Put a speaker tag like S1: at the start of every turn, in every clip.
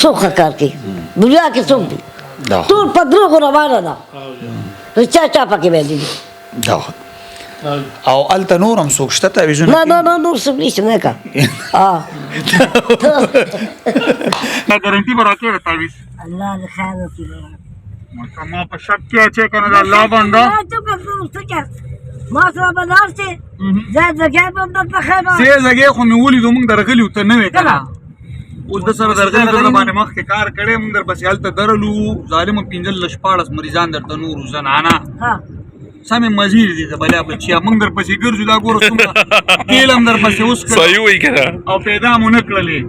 S1: څوک ښه کار کوي دنیا کې څوک دي ټول په دروغو روانه ده چا چا پکې ویلي دي
S2: او هلته نور هم څوک شته تعویضونه
S1: نه نور څوک نشته نه کا
S3: دا ګارنټي به راکړې تعویض
S1: الله دې خیر وکړي
S3: ما په شک کې چې کنه د الله بنده
S1: ما سره به لاړ شې زه ځګی به هم درته ښیم
S3: سې ځګی خو مې ولیدو موږ درغلي ته نه وې که نه اوس د سره درغلي در باندې مخکې کار کړی موږ در پسې هلته درلو ظالمه 15 مریضان درته نورو زنانه سمې مزیر دي د بلا بچیا موږ در پسې ګرځو دا ګوره څومره تیل هم در پسې اوس
S4: صحیح وایي که نه
S3: او پیدا مو نه کړلې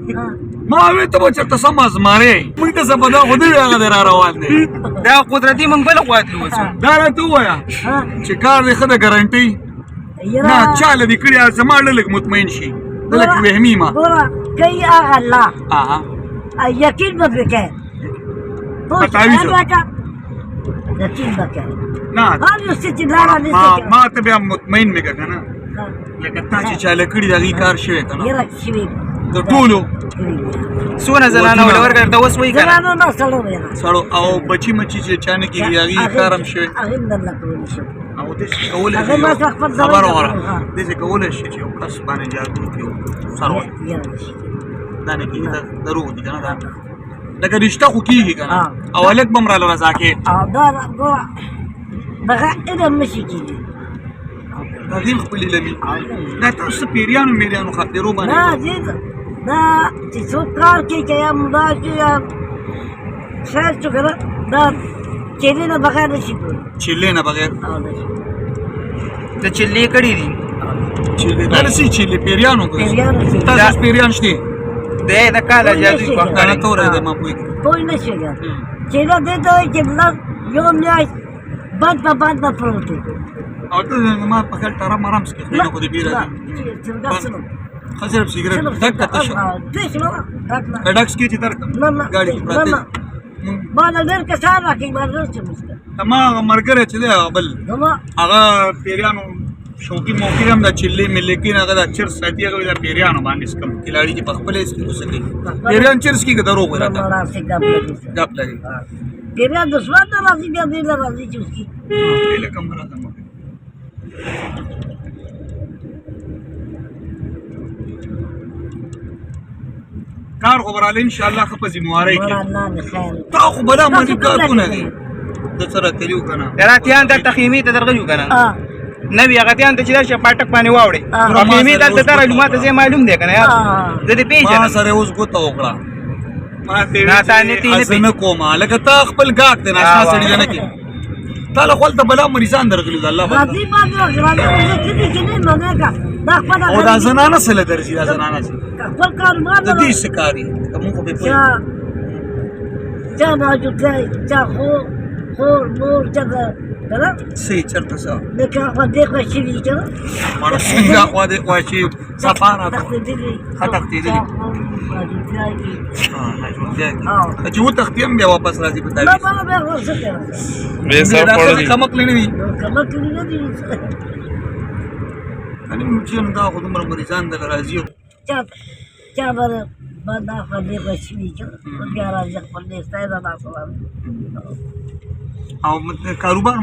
S3: ما وې ته به چېرته سم ازمارې موږ ته څه په دا خو دې هغه دی را روان دی
S5: دا قدرتي موږ بله خوا تلو
S3: دا راته ووایه چې کار دی ښه د ګارنټۍ نه چا له دې کړي زما ډله لږ مطمئن شي ده لږ وهمي ما
S1: ګوره کوي هغه الله یقین به پرې کوې
S3: په تعویض
S1: یقین به کوې
S3: نه
S1: هر یو څه چې لاره نشته
S3: ما ته بیا مطمئن مې که نه لکه تا چې چاله کړي د هغې کار شوی که نه
S1: یره شوي
S3: د ټولو
S5: څونه زنانه وله ورکړه درته اوس وایي که نه
S1: زنانو نه سړو یره
S3: سړو او بچي مچي چې چا نه کېږي د هغې کار هم شوی
S1: هغې هم درله کولی شو
S3: او داسې کولی
S1: هغې ما سره خپل ځواب
S3: خبره وره داسې کولی شي چې یو کس باندې جادو کړي سر ورکړي
S1: یره نشي
S3: دا نه کېږي دا دروغ دي که نه دا لکه رشته خو کېږي که نه او هلک به هم راله رضا کې
S1: او دا ګوره دغه علم نشي کېږي
S3: دا دې خپلې لمي دا تاسو پیریانو میریانو خاطرو باندې
S1: نه زید دا چې څوک کار کوي که یا ملا شي یا خیر شو که نه دا چیلې نه بغیر نشي کولی
S3: چیلې نه بغیر
S1: او نشي
S5: د چلې کړي دي
S3: چیلې دا نسي چیلې پیریانو کوي
S1: پیریانو شي
S3: تاسو پیریان شته
S5: دی د کاله جادو
S3: دا نه توره ده ما پوهېږم
S1: پوه نه شي ګر چیله دې ته وایي چې لږ یو میاشت بند په بند به پروت وي
S3: او ته ما په خیال ټرم ارام څکې خولې نه خو دې بیره دي ښه صرف سګرټ ډک ته تشه په ډکس کې چې درکړم ګاډي کې پراته
S1: ما نه ډېر کسان راکوي ما ډېر څه مسته
S3: ما هغه ملګری چې دی هغه بل هغه پیریانو شوقي موقع هم دا چلې ملې کې هغه دا چرس ساتي هغه دا پیریانو باندې سکم کلاړي چې په خپل اس کې اوسه کوي پیریان چرس کې دروغ وراته ګپ لګي
S1: پیریان د سواد نه راځي بیا دې نه راځي چې اوس کې
S3: له کم راځم کار خو براله ان شاء الله خو په ذمہواری کې
S1: الله نه خیر
S3: تا خو بلا باندې کارونه دي د سره تلیو کنه
S5: راتیان ته تخیمي ته درغلیو که نه نوی هغه تیان ته چې درشه پاټک باندې واوړې تخیمي دلته درغلو ما ته ځای معلوم دی که نه یار زه دې
S3: ما
S5: پېژنم
S3: سره اوس ګوته وکړه ما
S5: ناتانیتي نه
S3: ته نه کومه لکه تا خپل ګاک دی ناشنا سړي نه کې تا له خپل ته بلا مریضان درغلي د الله باندې
S1: راځي باندې راځي چې دې نه نه کا دا خپل
S3: او دا زنانه سره درځي دا زنانه
S1: خپل کاروبار
S3: د دې سکاري کوم خو به
S1: چا نه جوړای چا خور مور چا کنه
S3: سي چرته څه
S1: لکه خو دې خو شي دي کنه
S3: مړ څنګه خو دې خو شي سفاره خطر دې دي چې و تختیم بیا واپس راځي په
S1: نه
S3: تعویض
S1: ما به ورسره
S4: به صاحب پړ دي
S3: کمک لنی وي
S1: کله کله نه دي
S3: अनि چې نو دا خو دومره مریضان د راځي
S1: چا بر باندې خو دې خو شي دي کنه بیا راځي خپل دې ستای دا تاسو
S3: او کاروبار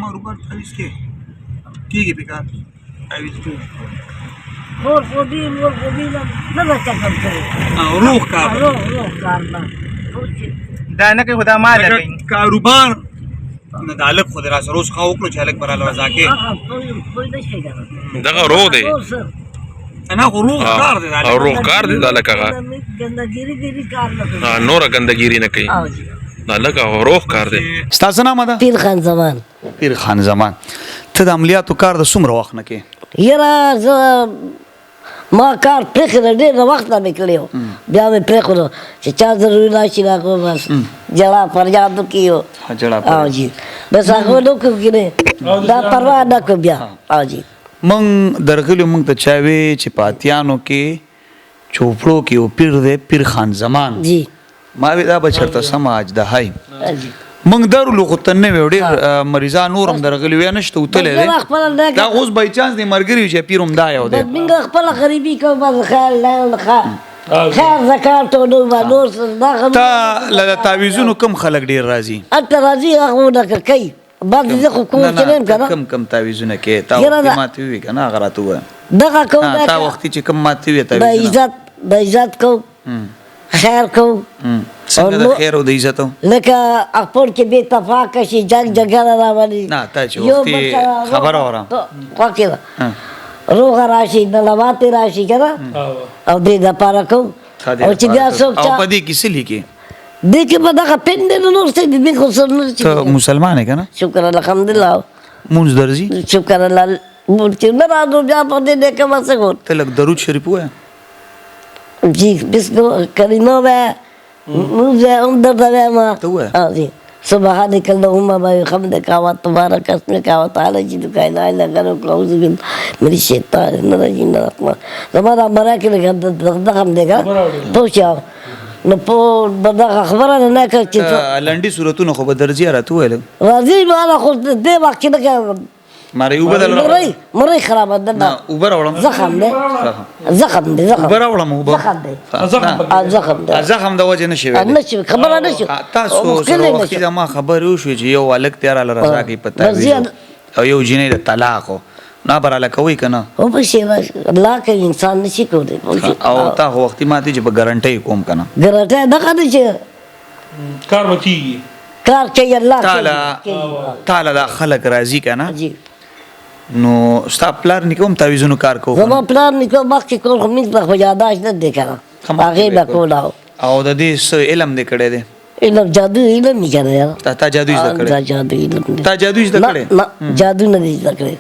S3: تعویض کې کېږي به کار تعویض کې
S1: خور خو دې مور خو دې نه دا څه کوم
S3: او روح کار
S1: روح کار نه
S5: دا نه کوي خو دا مال کوي
S3: کاروبار نه د هلک خو دې را سره اوس ښه وکړو چې هلک به راله رضا کې
S4: دغه روغ دی
S3: نه خو روح کار دی
S4: او روغ کار دی دا لکه هغه
S1: ګندګيري کار نه کوي
S4: نوره ګندګيري نه کوي دا لکه روغ کار دی
S2: ستاسو نامه ده
S1: پیر خان زمان
S2: پیر خان زمان ته د عملیاتو کار د څومره وخت نه کې
S1: یره زه ما کار پرېښی ډېر وخت نه مې کړی و بیا مې پرېښودو چې چا ضروري راشي راکړو بس جړا فریاد وکړي او جی بس هغه ونه کړو که نه دا پروا نه کړو بیا او جی
S2: موږ درغلي موږ ته چا وی چې په اتیانو کې چوپړو کې یو پیر دی پیر خان زمان
S1: جی
S2: ما وی دا به چېرته سمه اجدهای
S1: جی
S2: موږ درلو خو ته نه وی ډېر مریضان نور هم درغلي وی نشته وتلی دی دا اوس بای چانس دی ملګري چې پیر هم دا یو دی
S1: موږ خپله غریبي کوو بس خیال نه ښه خیر زکات ټول نور دا
S2: تا له تعویذونو کم خلک ډیر راځي
S1: انت راځي هغه نه کوي بعد دې خو کوم کلم کنه
S2: کم تعویذونه کې تا وخت ماته وی کنه هغه راته و
S1: دغه کوم
S2: تا وخت چې کم ماته وی
S1: د
S2: تعویذونه
S1: عزت کو خیر کو
S2: څنګه د خیر او د عزت
S1: لکه خپل کې به اتفاق شي جنگ جګړه راولي
S2: نه تا چې وخت خبر اورم
S1: واکه روغ راشي د لوات راشي کنه او دې د پاره کو او چې بیا څوک
S2: او پدې کې څه لیکي
S1: دې کې په دغه پند نور څه دې خو سر
S2: ته مسلمان کنه
S1: شکر الحمدلله
S2: مونږ درځي
S1: شکر الله چې نه راځو بیا په دې کې واسه کو
S2: ته لک درود شریف وای
S1: جی بسم کلمه و موزه اندر دما
S2: تو
S1: جی سبحانك اللهم وبحمدك وتبارك اسمك وتعالى جدك لا اله الا انت اعوذ بالله من الشيطان الرجيم زمانہ مرا کې دغه دیګه پوښیاو نو په دغه خبره نه کړی
S2: لنډي صورتونه خو به درځي راته ویل
S1: راځي نو خو دې وخت نه
S2: ماره یو بدل
S1: مری خراب ده
S2: نه اوبر اولم
S1: زخم ده
S2: اوبر اولم اوبر زخم د وجه نشي ویل
S1: نشي خبره نشي
S2: تاسو سره وخت ما خبر یو شو چې یو الک تیار ل رضا کی پتا او یو جنې د طلاق نه براله کوي کنه
S1: او په شی الله کې انسان نشي کولی
S2: او تا وخت ما ته چې په ګارانټي کوم کنه
S1: ګارانټي دغه دي چې
S6: کار وکړي
S1: کار کوي الله
S2: تعالی دا خلق راضي کنه نو ستا پلار نکوم تعویذونو کار کوو
S1: زما پلار نکوم مخکې کول خو مینځ خو یاداش نه دی کنه هغه به کولاو
S2: او د دې څه علم دې کړی دی
S1: علم جادو علم نه کنه یار
S2: تا جادو زده کړی
S1: جادو علم
S2: تا جادو زده کړی
S1: نه جادو نه زده کړی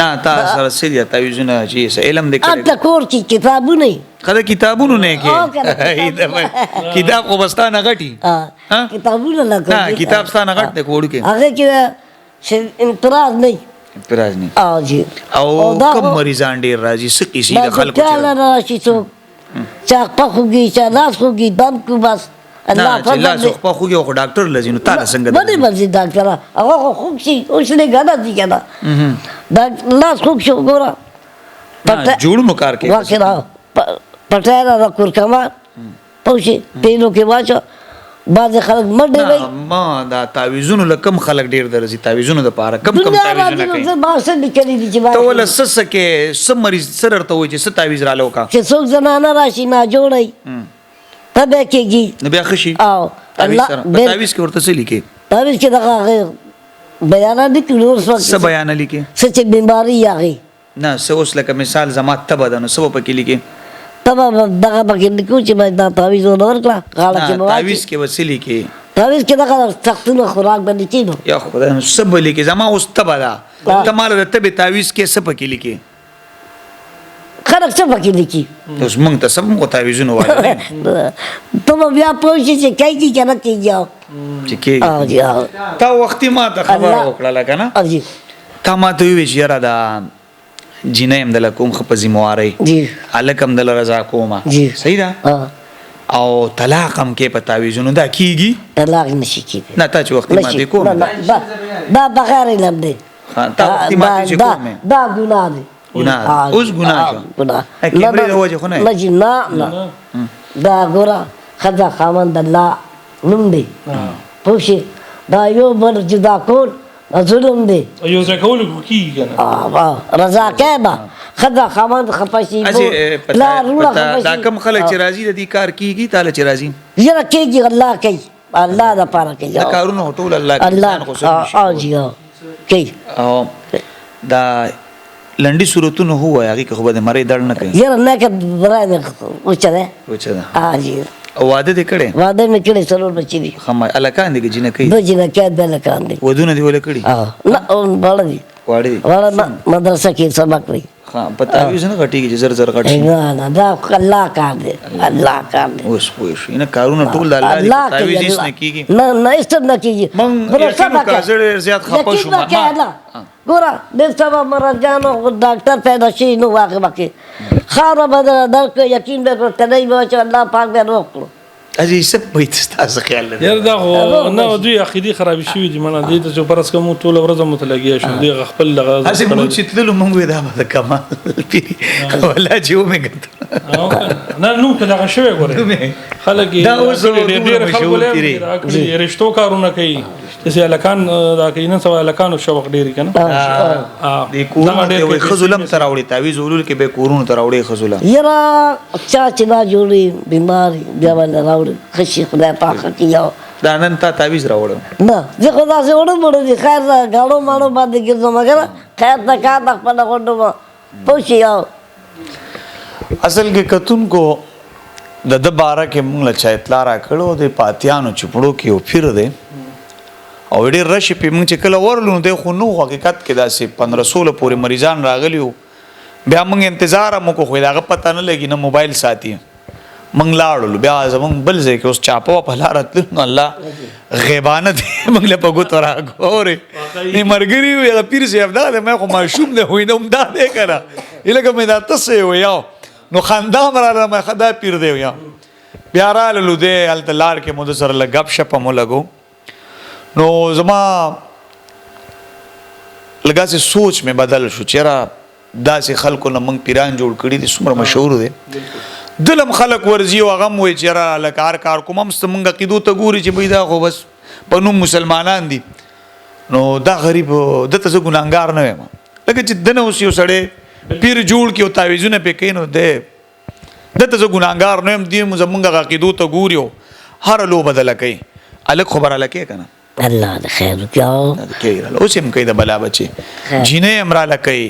S2: نه تا سره سړي تعویذونه چې علم دې کړی
S1: اته کور کې کتابونه
S2: خدای کتابونو نه کې کتاب خو بستانه غټي
S1: کتابونه نه
S2: نه کتاب ستانه غټ دی کوړو کې
S1: هغه کې انتراز نه
S2: پراز نه
S1: او جی
S2: او کوم مریضان ډیر راځي سقي سي د خلکو
S1: چې راشي څو چا په خوږي چا لاس خوږي دم کو بس الله
S2: په لاس په خوږي او ډاکټر لزینو تعالی څنګه
S1: باندې باندې ډاکټر هغه خوږ شي اوس نه غدا دي کنه دا لاس خوږ شو ګورا
S2: جوړ نو کار کې
S1: واکه پټاله را کور کما پوښي پیلو کې واچو بعض خلک مړ دی
S2: ما دا تعویذونو لکم خلک ډیر درځي تعویذونو د پاره کم تعویذونه کوي
S1: زه ما څه لیکلي دي چې
S2: ته ول سس کې سم مریض سره ته وي چې ست تعویذ را لوکا
S1: چې څوک زنانه راشي نه جوړي تبه کېږي
S2: نو بیا خشي
S1: او
S2: الله تعویذ کې ورته څه لیکي
S1: تعویذ کې دغه غیر بیان دي کلور
S2: څه بیان لیکي
S1: څه چې بیماری یاغي
S2: نه څه اوس لکه مثال زما تبه ده نو څه په کې لیکي
S1: تبه دغه پکې لیکو چې باید دا تعویذ ورکړه غاړه کې مواد
S2: تعویذ کې وسیلی کې
S1: تعویذ کې دغه تختونه خوراک باندې کېدو
S2: یا خدای نو سب لیکي زما اوس تبه ده ته مال د تبه تعویذ کې څه پکې لیکي
S1: خلک څه پکې لیکي
S2: اوس مونږ ته سب کو تعویذونه وایي
S1: ته بیا پوښتې چې کای کی کنه کېږي
S2: چې کې
S1: او جی
S2: تا وختي ما ته خبر وکړه لکه نه
S1: او جی
S2: تا ما ته وی چې را ده جنیم دل کوم خپزي مواري
S1: جی
S2: الکم دل رضا کوما
S1: جی
S2: صحیح ده او طلاق هم کې پتاویزونو دا کیږي
S1: طلاق نشي کېږي
S2: نه تا چې وخت ما دې کوم
S1: دا بغیر علم دی
S2: تا وخت ما دې کوم
S1: دا ګناه دی
S2: ګناه اوس ګناه کیمرې د وجه خو نه
S1: نه نه دا ګورا خدا خاوند الله نوم دی پوښي دا یو بل جدا کول ظلم دی
S6: یو ځای کول کیږي
S1: کنه رضا کېبا خدا خاوند خپشي
S2: لا روح دا کم خلک چې راضي د دې کار کیږي تعالی چې راضي
S1: یره کېږي الله کوي الله دا پاره کوي
S2: دا کارونه ټول الله
S1: الله او جی کوي
S2: او دا لنډي صورتونه هو هغه خو به مری دړ نه کوي
S1: یره نه کې برابر وچره ها جی
S2: واده دې کړي
S1: واده مې کړي څلور بچی دي
S2: خمه الکان دي جنہ کوي
S1: دو جنہ کې د الکان دي
S2: ودونه دی ول کړي
S1: نه اون بالا دي واړه مدرسه کې سبق وي
S2: ها پتا وي څنګه غټي چې زر زر غټي
S1: نه دا الله کار دی الله کار دی
S2: اوس پوښ نه کارونه ټول د الله دی تعویذ هیڅ نه کیږي
S1: نه هیڅ نه کیږي
S2: من سبق کازړ زیات خپه شو ما
S1: ګورا د سبا مرجانو ډاکټر پیدا شي نو واقع باقي خاره بدل درک یقین به تلای به چې الله پاک به روکړو
S2: اجي سب بیت تاسو خیال لري
S6: یار دا نه دوی عقیدی خراب شوی دي مړه دې ته چې پرس کوم ټول ورځ متلګي شو دي خپل لغه
S2: اسې مونږ چې تللو مونږ دا کمال پیری ولا جو مې ګټه
S6: نه نو که دغه شوی ګورې خلک یې
S2: دا اوس
S6: ډېر خلکو
S2: مشهور
S6: له
S2: کړي.
S6: رشتو کارونه کوي داسې هلکان دا کوي نن سبا هلکانو شوق ډېر که نه
S2: د کورونو ته وایي ښځو لم ته راوړي تعویذ ولولو کې به کورونو ته راوړي ښځو له
S1: یاره چا چې دا جوړي بیماري بیا باندې راوړي ښه شي خدای پاک کې یو
S2: دا نن تا تعویذ راوړم
S1: نه زه خو داسې وړم وړم دي خیر ده ګاړو ماړو باندې ګرځم مګر خیر ته کار د خپله غونډو ما پوه شي یو
S2: اصل کې کتونکو د د باره کې مونږ له چا اطلاع راکړو د پاتیانو چوپړو کې یو پیر دی او ډېر رش پې مونږ چې کله ورلو نو دی خو نو حقیقت کې داسې 1500 پورې مریضان راغلي وو بیا مونږ انتظار هم وکړو خو د هغه پته نه لګي نه موبایل ساتي مونږ لاړلو بیا زمونږ بل ځای کې اوس چاپه په لاره تللو نو الله غیبانه دی مونږ له په ګوتو راګورې نه ملګري وي هغه پیر صاحب دا دی ما خو ماشوم دی خو نه هم دا دی که نه لکه مې دا ته څه وی یو نو خندا هم راله ما دا پیر دی یا بیا راللو دی هلته لار کې مو د سره لږ ګپ شپ هم ولګو نو زما لږ هسې سوچ مې بدل شو چې یاره داسې خلکو نه موږ پیران جوړ کړي دي څومره مشهور دی دلم خلک ورځي او هغه هم وایي چې یاره لکه هر کار کوم هم څه موږ عقیدو ته ګوري چې بهی دا خو بس په نوم مسلمانان دي نو دا غریب دته زه ګناهګار نه یم لکه چې دنه اوس یو سړی پیر جوړ کې او تعویذونه پې کوي نو دی دته زه ګناهګار نه یم دی زمونږ عقیدو ته ګوري او هره لو بدله کوي هلک خو براله کوي که نه
S1: الله د خیر وکړو
S2: کوي راله اوس هم کوي د بلا بچې جینۍ هم راله کوي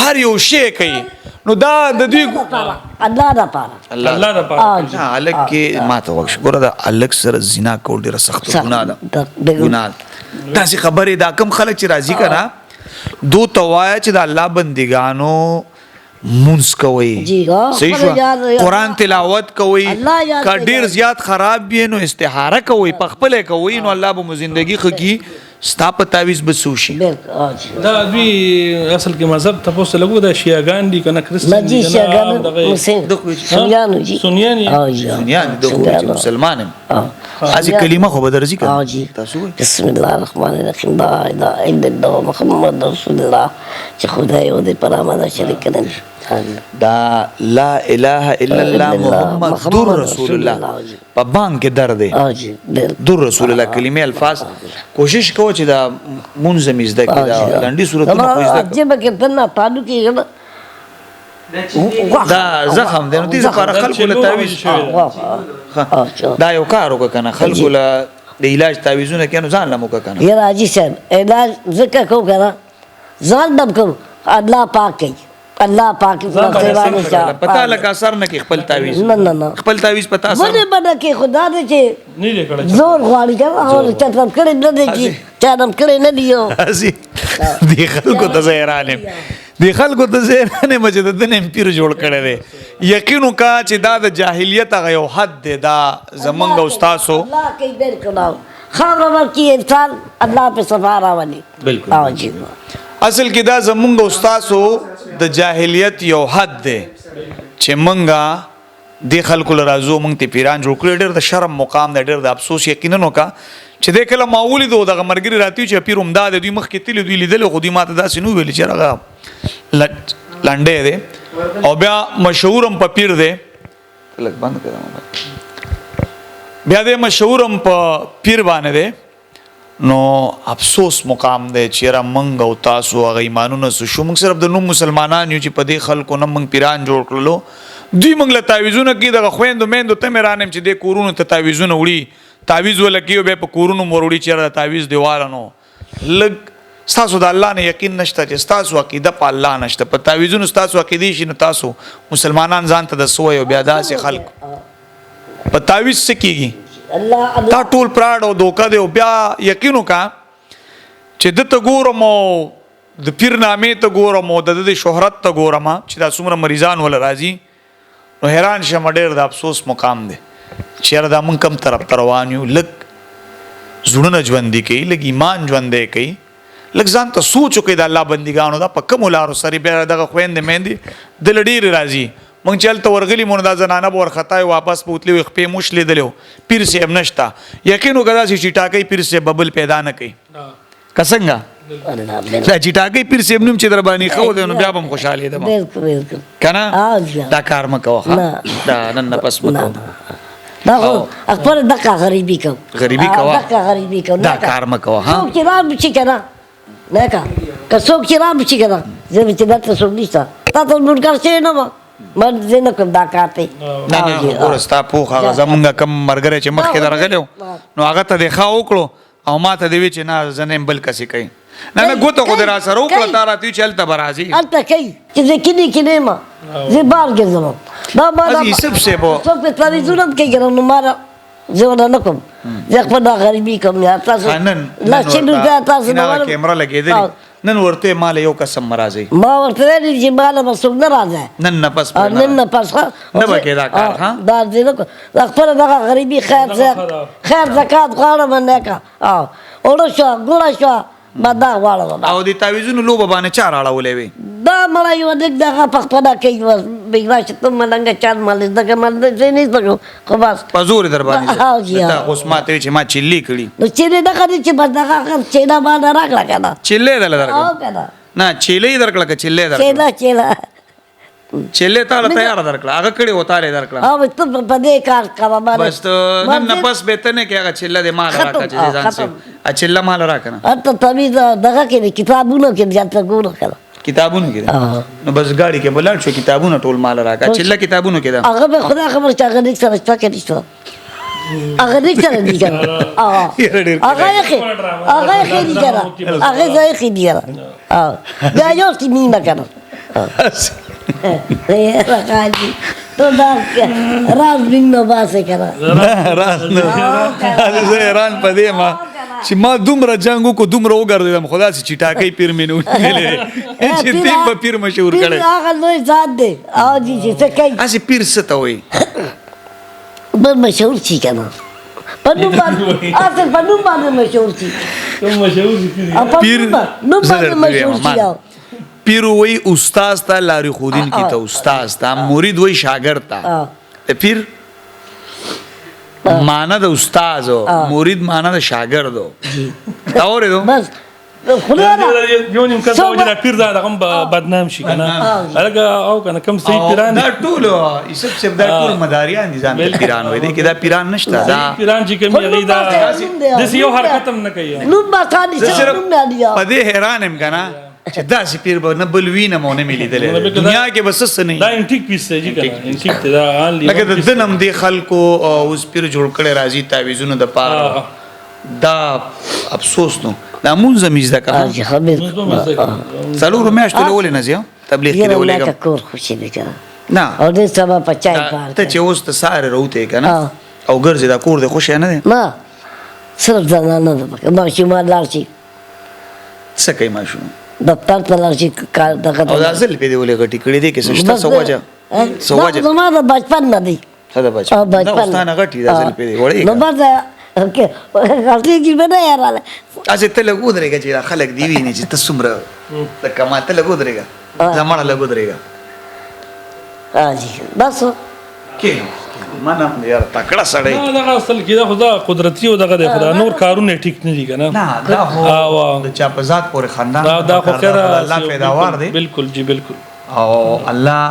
S2: هر یو شی کوي نو دا د دوی
S1: الله دپاره
S6: الله دپاره
S2: هلک کې ما ته وکړه ګوره د هلک سره زنا کول ډېره سخته ګناه ده ګناه داسې خبرې دا کم خلک چې راځي که نه دو ته وایه چې د الله بندګانو مونځ کوئ صحیح شوه قرآن تلاوت کوئ که ډېر زیات خراب وي نو استخاره کوئ په خپله کوئ نو الله به مو زندګي ښه کړي ستا په تعویذ به څه وشي
S6: دا دوی اصل کې مذهب تاسو لګو دا شیعاګان دي کنه کریسچن
S1: دي سنیان دي
S2: سنیان د مسلمان هم ازي کلمه خو به درځي کنه تاسو
S1: بسم الله الرحمن الرحیم لا اله الا الله محمد رسول الله چې خدای او دې پر امانه شریک نه
S2: دا لا اله الا الله محمد رسول الله په بان کې در دی در رسول الله کلمې الفاظ کوشش کوو چې دا منظم زده کړي دا لنډي صورتونه خو زده کړي
S1: چې به تنه پادو کې
S2: دا زخم دی نو دې لپاره خلکو له تعویذ دا یو کار وکړه کنه خلکو له د علاج تعویذونه کینو ځان لمو کنه
S1: یا راځي صاحب علاج زکه کو کنه ځان دم کو الله پاک کوي الله پاک
S2: پتا لکه اثر نه کې خپل تعویذ
S1: نه
S2: خپل تعویذ پتا اثر
S1: باندې باندې کې خدا دې چې
S6: نه لیکل
S1: زور غواړي کنه او چتم کړي نه دی چې چتم کړي نه دیو
S2: ازي دی خلکو ته زهرانه دی خلکو ته زهرانه مجد د نیم پیر جوړ کړي دي یقینو کا چې دا د جاهلیت هغه یو حد دی دا زمنګ استادو
S1: الله کې دې کړه خبر ورکی انسان الله په سفاره ولي
S2: بالکل اصل کې دا زمونږ استادو د جاهلیت یو حد دی چې مونږه د خلکو لرازو مونږ ته پیران جوړ کړی ډېر د شرم مقام دی ډېر د افسوس یقینا نو کا چې د کله ماولی دو دغه مرګري راتیو چې پیر عمده دوی مخ کې تل دوی لیدل خو دوی ماته داسې نو ویل چې هغه لنډې دی او بیا مشهورم په پیر دی لګ بند کړم بیا د مشهورم په پیر باندې دی نو افسوس مقام دی چې را منګ او تاسو هغه ایمانونه شو موږ صرف د نو مسلمانان یو چې په دې خلکو نه موږ پیران جوړ کړلو دوی موږ له تعویذونه کې د خويندو میندو ته مرانم چې د کورونو ته تعویذونه وړي تعویذ ولکیو به په کورونو مروړي چې را تعویذ دیوالانو لګ تاسو د الله نه یقین نشته چې تاسو عقیده په الله نشته په تعویذونو تاسو عقیده شي نو تاسو مسلمانان ځان ته د سوې او بیا داسې خلک په تعویذ څه کیږي تا ټول پراډ او دوکا دی او بیا یقینو کا چې د ته ګورم او د پیر نامې ته ګورم او د شهرت ته ګورم چې دا څومره مریضان ول راځي نو حیران شم ډېر د افسوس مقام دی چې دا مونږ کم طرف ته روان یو لږ زړونه ژوندي کوي لږ ایمان ژوندی کوي لږ ځان ته سوچ وکړي د الله بندګانو دا په کومو لارو سره بیا دغه خویندې میندې دله ډېرې راځي مونږ چې هلته ورغلي مونږ دا زنانه به ورخطا واپس به وتلي خپې موش لیدلی پیر صاحب نشته یقین وکړه داسې چې ټاکۍ پیر صاحب ببل پیدا نه کوي که څنګه
S1: الله بالکل
S2: دا چټاګي پیر سیب نوم چې در باندې خو دی نو بیا به هم خوشاله دم
S1: بالکل
S2: کنه
S1: آج
S2: دا کار مکو
S1: نه.
S2: دا نن نه پس مکو
S1: دا خو خپل دغه غریبي کو
S2: غریبي کوه.
S1: دغه غریبي کو
S2: دا کار مکو ها
S1: څوک چې را بچی کنه نه کا که څوک چې را بچی کنه زه چې دته څوک نشته تا ته ورګر شي نه ما من زه نه کوم دا کار ته
S2: نه نه ورستا پوخ هغه زمونږ کم مرګره چې مخکې درغلو نو هغه ته د ښه وکړو او ما ته دی وی چې نه زنه بل کسي کوي نه نه ګوته خو درا سره وکړه تا راته چلته برازي
S1: انت کوي چې زه کینی کینې ما زه بار ګرځم دا ما
S2: ازي سب سے بو
S1: څوک په تلویزیون کې ګرم نو مارا زه نه کوم زه خپل دا غریبي کوم یا تاسو
S2: نن
S1: لا چې نو دا تاسو
S2: نه کیمرا لګېدل نن ورته مال یو قسم مرازي
S1: ما ورته ویل چې مال مسوم نه راځي
S2: نن نه پس
S1: نن نه پس
S2: نه بکې دا کار ها
S1: دا دې نه خپل دغه غریبي خیر زکات غواړم نه کا او اورو شو ګوړه شو ما دا غواړم
S2: او د تعویذونو لوب باندې چار اړولې وي
S1: دا مړی و دغه پخپله کوي بګرا چې ته ملنګ چال مال دغه مال دې نه پکو خو بس
S2: پزور در باندې
S1: او جی
S2: دا اوس ماته چې ما چلی کړی
S1: نو چې دغه دې چې بس دغه چې دا باندې راکړه کنه
S2: چلې دل
S1: او
S2: درکړه
S1: کنه
S2: نه چلې درکړه که چلې درکړه
S1: چلا
S2: چلې تاله تیار درکړه هغه کړي وتاله درکړه
S1: او ته په دې کار کا باندې
S2: بس ته نن نه پس به ته نه کې هغه چلې د مال راکړه چې ځان سي ا چلې مال راکنه
S1: انت تمیز دغه کې کتابونو کې ځان ته ګور کړه
S2: کتابونو کې نو بس گاڑی کې بلل شو کتابونو ټول مال راکړه چلې کتابونو کې دا
S1: هغه به خدا خبر چې هغه دې سره څه کې نشته هغه دې سره دي کنه هغه یې دي کنه هغه یې دي دا یو څه مين کنه راځي تو دا راز بینو باسه کنه
S2: راز نه زه حیران پدې ما چې ما دومره جنگو کو دومره وګرځیدم خدا سي چټاکې پیر مې نو چې دې په پیر مشهور کړي
S1: هغه لوی ذات دی او دې څه کوي
S2: اسی پیر څه ته وي
S1: بل مشهور شي کنه پنو باندې اصل پنو باندې مشهور شي
S6: کوم مشهور دي
S2: پیر
S1: نو باندې مشهور شي
S2: پیر وی استاد تا لاری خودین کی تا استاد تا مرید وی شاگرد تا پیر معنا د استاد مرید معنا د شاگرد دا اورېدو
S1: بس خدا
S6: یو نیم کس او جنا پیر دا هم بدنام شي کنه هغه او کنه کم صحیح پیران
S2: دا ټول ایسب سب دا ټول مداریان دي ځان پیران وای دي کې دا پیران نشته دا
S6: پیران چې کوم یغی دا د یو حرکت هم نه کوي
S1: نو باندې څه نه دی
S2: پدې حیران هم کنه چې دا سی پیر به نه بلوینه مونږ نه ملي دلې دنیا کې بس څه نه
S6: دا انټیک پیس دی کنه انټیک دا ان
S2: لکه د دنم دی خلکو اوس پیر جوړ کړي راځي تعویذونو د پاره دا افسوس نو دا مونږ زمیز دا کنه څلور میاشتې ولې نه زیو تبلیغ کې ولې
S1: کور خوشي دي کنه
S2: نه
S1: او دې سبا پچای کار
S2: ته چې اوس ته ساره روته کنه او ګرځي دا کور د خوشی نه دی
S1: ما صرف ځان نه ده ما چې ما لار شي
S2: څه کوي ما شو
S1: دفتر ته لار شي کار دغه
S2: او دا ځل په دې ولې غټي کړې دي کې سشته سوجا سوجا
S1: زما د بچپن نه دی
S2: خدا بچا دا واستانه غټي دا ځل په دې وړي
S1: نو بس اوکې غلطي کې بنا یاراله
S2: اځه ته لګو درېږي چې خلک دی ویني چې ته سمره د کماته لګو درېږي زمانه لګو درېږي
S1: راځي بس
S2: کې مانه یار تکړه سړی
S6: دا اصل کې دا خدا قدرتي او دغه خدا نور کارونه ټیک نه دي کنه
S2: نه دا هو د چا په ذات پورې خاندان
S6: دا خو خیر
S2: الله پیداوار دی
S6: بالکل جی بالکل
S2: او الله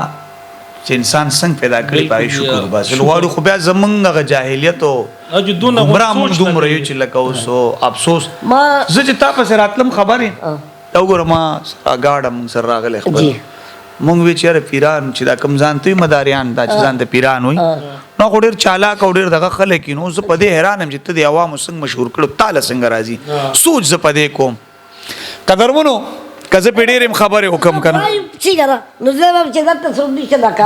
S2: چې انسان څنګه پیدا کړی پای شکر باسل وړو خو بیا زمونږ جاهلیت او
S6: اجدونه
S2: عمره دومره یو چې لکه اوسو افسوس زه چې تا په راتلم خبرې دا وګوره ما اګاډم سره راغله خبر مونږ وی چیرې پیران چې دا کم ځان ته مداریان دا چې ځان ته پیران وي نو ډېر چالاک او ډېر دغه خلک نو زه په دې حیران هم چې ته د عوامو څنګه مشهور کړو تعالی څنګه راځي سوچ زه په دې کوم قدرمنو کزه پیډیرم خبره حکم کنه
S1: چی کرا نو زه چې دا ته سم نشه دا کا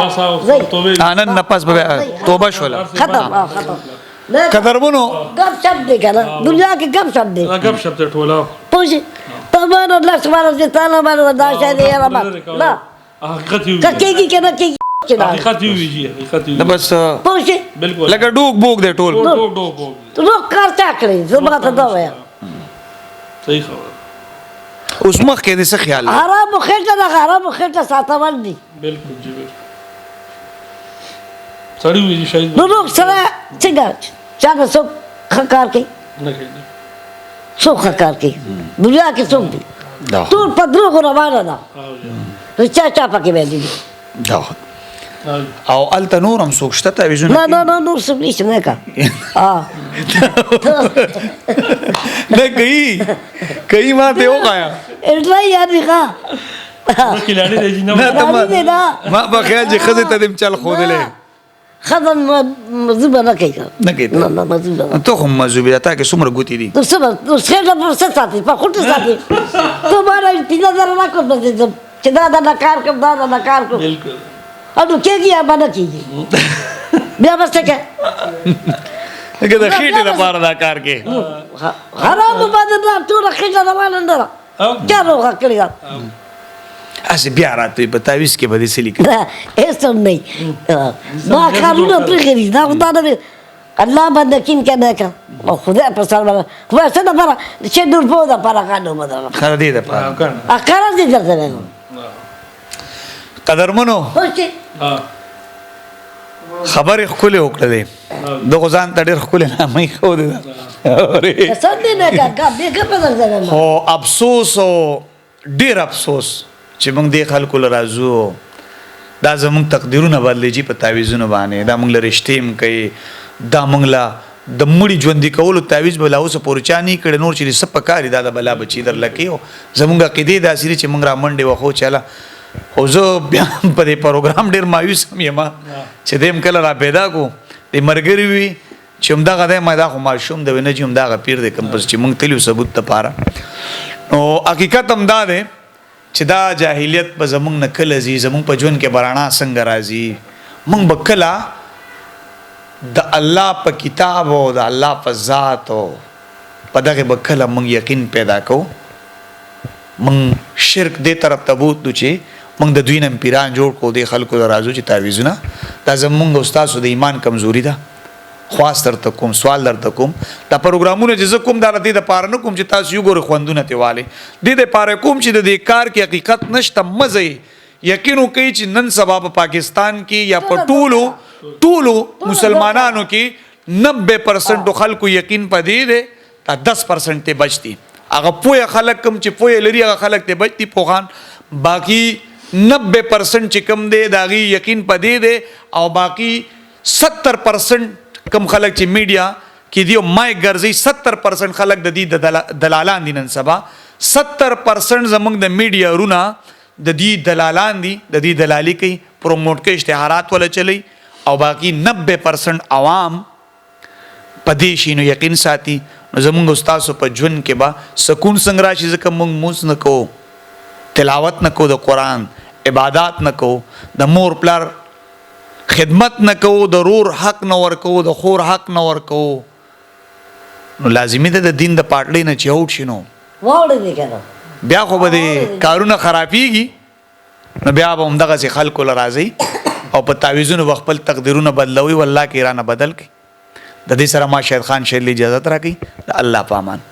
S2: آنن نفس به توبه شولا
S1: ختم
S2: قدرمنو
S1: غب شپ دی کنه دنیا کې غب شپ دی
S6: غب شپ ته ټولا
S1: پوجي تمانو لاس مارو چې تعالی باندې دا شاید یې را ما
S6: حقیقت یو
S1: کېږي کنه کېږي
S6: حقیقت یو ویږي حقیقت یو
S2: بس
S1: پوجي
S6: بالکل
S2: لکه ډوک بوک دی ټول
S6: ډوک
S1: نو کار چا کړی زما ته دا وایا
S6: صحیح خبر
S2: اوس مخ کې دې څه خیال
S1: حرام خېټه دا حرام خېټه ساتول دي
S6: بالکل جی سړی وی شاید
S1: نو سره څنګه چا څوک خکار کوي
S6: نه کوي
S1: څوک خکار کوي دنیا کې څوک دي
S2: دا
S1: ټول په دروغو روانه ده چا چا پکې ویلي دي
S2: دا او الته نور هم څوک شته تعویذونه
S1: نه نور څه نشته نه کا
S2: نه کوي ما ته وغایا
S1: اټلا یاد ښه
S6: کلانی دی نه
S2: ما په خیال چې خزه ته دم چل خودلې
S1: خدای مزوبه نه کوي
S2: نه کوي
S1: نه مزوبه
S2: ته هم مزوبه تا کې څومره ګوتی دي
S1: تو څه تو څه په څه ساتي په خوټه ساتي ته ماره پیدا در نه کوم چې دا کار کوم دا کار کوم
S6: بالکل
S1: اډو کېږي یا باندې کېږي بیا بس ته
S2: لکه د خېټې لپاره دا کار کې
S1: حرام باندې دا ټول خېټه روانه نه چا روغه کړی
S2: اسې بیا راته په تعویذ کې به دې څه لیکي
S1: دا هیڅ هم نه ما کارونه پرېږدي دا خو دا نه الله باندې کین کنه کا خدای په سر باندې خو څه د پاره چې دور په دا پاره کانو مده
S2: خره دې ده پاره
S1: اکار دې درته نه
S2: قدرمنو خبرې ښکلې وکړلې دغه ځان ته ډېر ښکلې نامې ښودې ده
S1: سندې نه کا به کا په درته
S2: خو افسوس او ډېر افسوس چې موږ دې خلکو له راځو دا زموږ تقدیرونه بدلېږي په تعویذونو باندې دا موږ له رښتې هم کوي دا موږ له د مړي ژوندي کولو تعویذ به لا اوسه پورې چا نه کړی نور چې څه پکار دا د بلا بچي درله کوي زموږ عقیدې داسې دي چې موږ را منډې وخو چله خو زه بیا په دې پروګرام ډېر مایوس هم یم چې دې هم کله را پیدا کو د ملګري وي چې همدغه دی ما دا خو ماشوم دی نه چې همدغه پیر دی کوم چې موږ تلو ثبوت دپاره نو حقیقت هم دا دی چې دا جاهلیت به زمونږ نه کله ځي زمونږ په ژوند کې برانا څنګه راځي موږ به کله د الله په کتاب او د الله په ذات او په دغه به کله موږ یقین پیدا کوو موږ شرک دې طرف ته بوتلو چې موږ د دوی نه پیران جوړ کړو د خلکو د راځو چې تعویذونه دا زمونږ او ستاسو د ایمان کمزوري ده خواست درته کوم سوال درته کوم دا پروګرامونه چې زه کوم دا د دې دپاره نه کوم چې تاسو یو ګورئ خوندونه ترې والئ دې دپاره کوم چې د دې کار کې حقیقت نشته مزه یې یقین وکړئ چې نن سبا په پاکستان کې یا په ټولو مسلمانانو کې 90% خلکو یقین په دې دی دا 10% ته بچ دي هغه پوهه خلک کم چې پوهه لري هغه خلک ته بچ دي پوهان باقي 90% چې کم دی د هغې یقین په دې دی او باقي 70% کم خلک چې میډیا کې دی او مایک ګرځي 70% خلک د دې دلالان دي نن سبا 70% زمونږ د میډیا رونه د دې دلالان دي د دې دلالي کوي پروموټ کوي اشتهارات ولا چلی او باقي 90% عوام په دې شي نو یقین ساتي نو زمونږ استادو په ژوند کې به سکون څنګه راشي ځکه موږ مونځ نه کوو تلاوت نه کوو د قرآن عبادات نه کوو د مور پلار خدمت نه کوو د رور حق نه ورکوو د خور حق نه ورکوو نو لازمي ده د دین د پاټلۍ نه چې اوټ شي نو
S1: واوړې دې کنه
S2: بیا خو به دې کارونه خرابېږي نو بیا به همدغسې خلکو له راځئ او په تعویذونو به خپل تقدیرونه بدلوي والله کې رانه بدل کړي د دې سره ما شهید خان شیرلی اجازت راکړي د الله په امان